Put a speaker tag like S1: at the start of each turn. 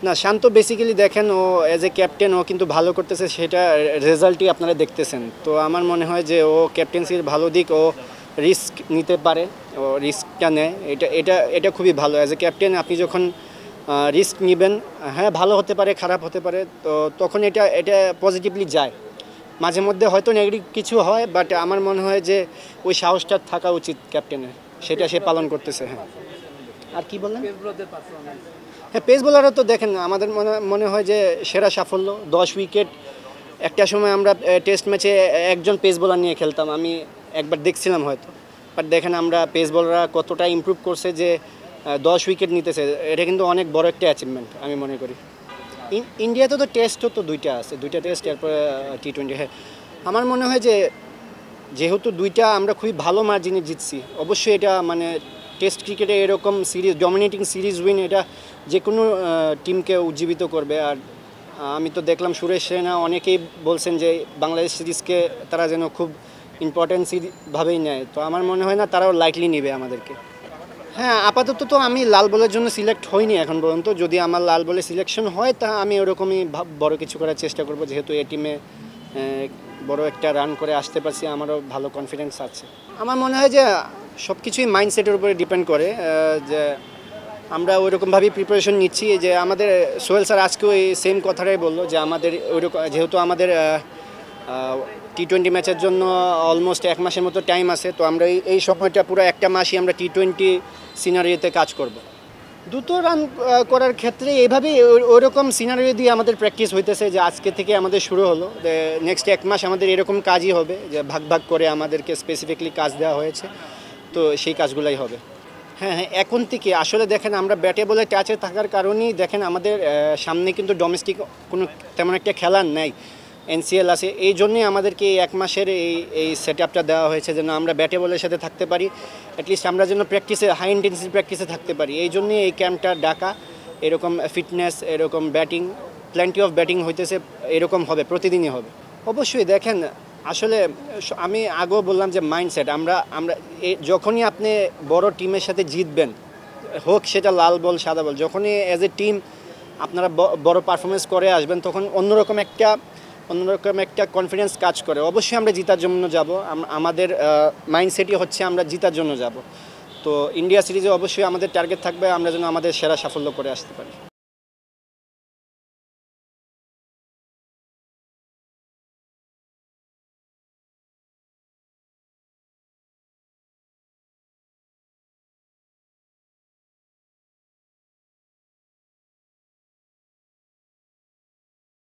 S1: না, শান্ত বেসিক্যালি দেখেন ও as a captain ও কিন্তু ভালো করতেছে, সেটা রেজাল্টই আপনারা দেখতেছেন। তো আমার মনে হয় যে ও ক্যাপ্টেন্সির ভালো দিক, ও রিস্ক নিতে পারে, ও রিস্কটা নেয়, এটা এটা এটা খুবই ভালো। অ্যাজ এ ক্যাপ্টেন আপনি যখন রিস্ক নেবেন, হ্যাঁ ভালো হতে পারে খারাপ হতে পারে, তো তখন এটা এটা পজিটিভলি যায়। মাঝে মধ্যে হয়তো নেগেটিভ কিছু হয়, বাট আমার মনে হয় যে ওই সাহসটা থাকা উচিত ক্যাপ্টেনের, সেটা সে পালন করতেছে। হ্যাঁ, আর কি বললেন? হ্যাঁ, পেস বোলারও তো দেখেন আমাদের মনে মনে হয় যে সেরা সাফল্য 10 উইকেট। একটা সময় আমরা টেস্ট ম্যাচে একজন পেস বোলার নিয়ে খেলতাম, আমি একবার দেখছিলাম হয়তো। বাট দেখেন আমরা পেস বোলাররা কতটা ইমপ্রুভ করছে যে 10 উইকেট নিতেছে, এটা কিন্তু অনেক বড় একটা অ্যাচিভমেন্ট আমি মনে করি। ইন্ডিয়াতে তো টেস্টও তো দুইটা আছে, দুইটা টেস্ট, এরপরে T20। হ্যাঁ, আমার মনে হয় যে যেহেতু দুইটা আমরা খুবই ভালো মার্জিনে জিতছি, অবশ্যই এটা মানে টেস্ট ক্রিকেটে এরকম সিরিজ, ডমিনেটিং সিরিজ উইন, এটা যে কোনো টিমকে উজ্জীবিত করবে। আর আমি তো দেখলাম সুরেশ রায়না অনেকেই বলছেন যে বাংলাদেশ সিরিজকে তারা যেন খুব ইম্পর্টেন্স ভাবেই নেয়, তো আমার মনে হয় না তারাও লাইটলি নেবে আমাদেরকে। হ্যাঁ, আপাতত তো আমি লাল বলের জন্য সিলেক্ট হইনি এখন পর্যন্ত। যদি আমার লাল বলে সিলেকশন হয় তা আমি ওরকমই বড় কিছু করার চেষ্টা করব, যেহেতু এই টিমে বড় একটা রান করে আসতে পারছি, আমারও ভালো কনফিডেন্স আছে। আমার মনে হয় যে সব কিছুই মাইন্ডসেটের উপরে ডিপেন্ড করে, যে আমরা ওইরকমভাবেই প্রিপারেশন নিচ্ছি। যে আমাদের সোহেল স্যার আজকেও এই সেম কথাটাই বললো যে আমাদের ওইরকম, যেহেতু আমাদের T20 ম্যাচের জন্য অলমোস্ট 1 মাসের মতো টাইম আছে, তো আমরা এই সময়টা পুরো একটা মাসই আমরা T20 সিনারিওতে কাজ করব। দ্রুত রান করার ক্ষেত্রে এইভাবেই ওইরকম সিনারিও দিয়ে আমাদের প্র্যাকটিস হইতেছে, যে আজকে থেকে আমাদের শুরু হলো, যে নেক্সট 1 মাস আমাদের এরকম কাজই হবে, যে ভাগ ভাগ করে আমাদেরকে স্পেসিফিকলি কাজ দেওয়া হয়েছে, তো সেই কাজগুলাই হবে। হ্যাঁ হ্যাঁ, এখন থেকে আসলে দেখেন আমরা ব্যাটে বলে টাচে থাকার কারণেই দেখেন আমাদের সামনে কিন্তু ডোমেস্টিক কোনো তেমন একটা খেলা নেই, NCL আছে। এই জন্যই আমাদেরকে এই 1 মাসের এই সেট আপটা দেওয়া হয়েছে, যেন আমরা ব্যাটে বলের সাথে থাকতে পারি, অ্যাটলিস্ট আমরা যেন প্র্যাকটিসে হাই ইন্টেন্সিটি প্র্যাকটিসে থাকতে পারি। এই জন্যই এই ক্যাম্পটা ডাকা, এরকম ফিটনেস, এরকম ব্যাটিং, প্ল্যান্টি অফ ব্যাটিং হইতেছে, এরকম হবে, প্রতিদিনই হবে। অবশ্যই দেখেন আসলে আমি আগেও বললাম যে মাইন্ডসেট, আমরা আমরা যখনই আপনি বড় টিমের সাথে জিতবেন, হোক সেটা লাল বল সাদা বল, যখনই অ্যাজ এ টিম আপনারা বড় পারফরমেন্স করে আসবেন, তখন অন্যরকম একটা কনফিডেন্স কাজ করে। অবশ্যই আমরা জিতার জন্য যাব, আমাদের মাইন্ডসেটই হচ্ছে আমরা জিতার জন্য যাব। তো ইন্ডিয়া সিরিজে অবশ্যই আমাদের টার্গেট থাকবে আমরা যেন আমাদের সেরা সাফল্য করে আসতে পারি।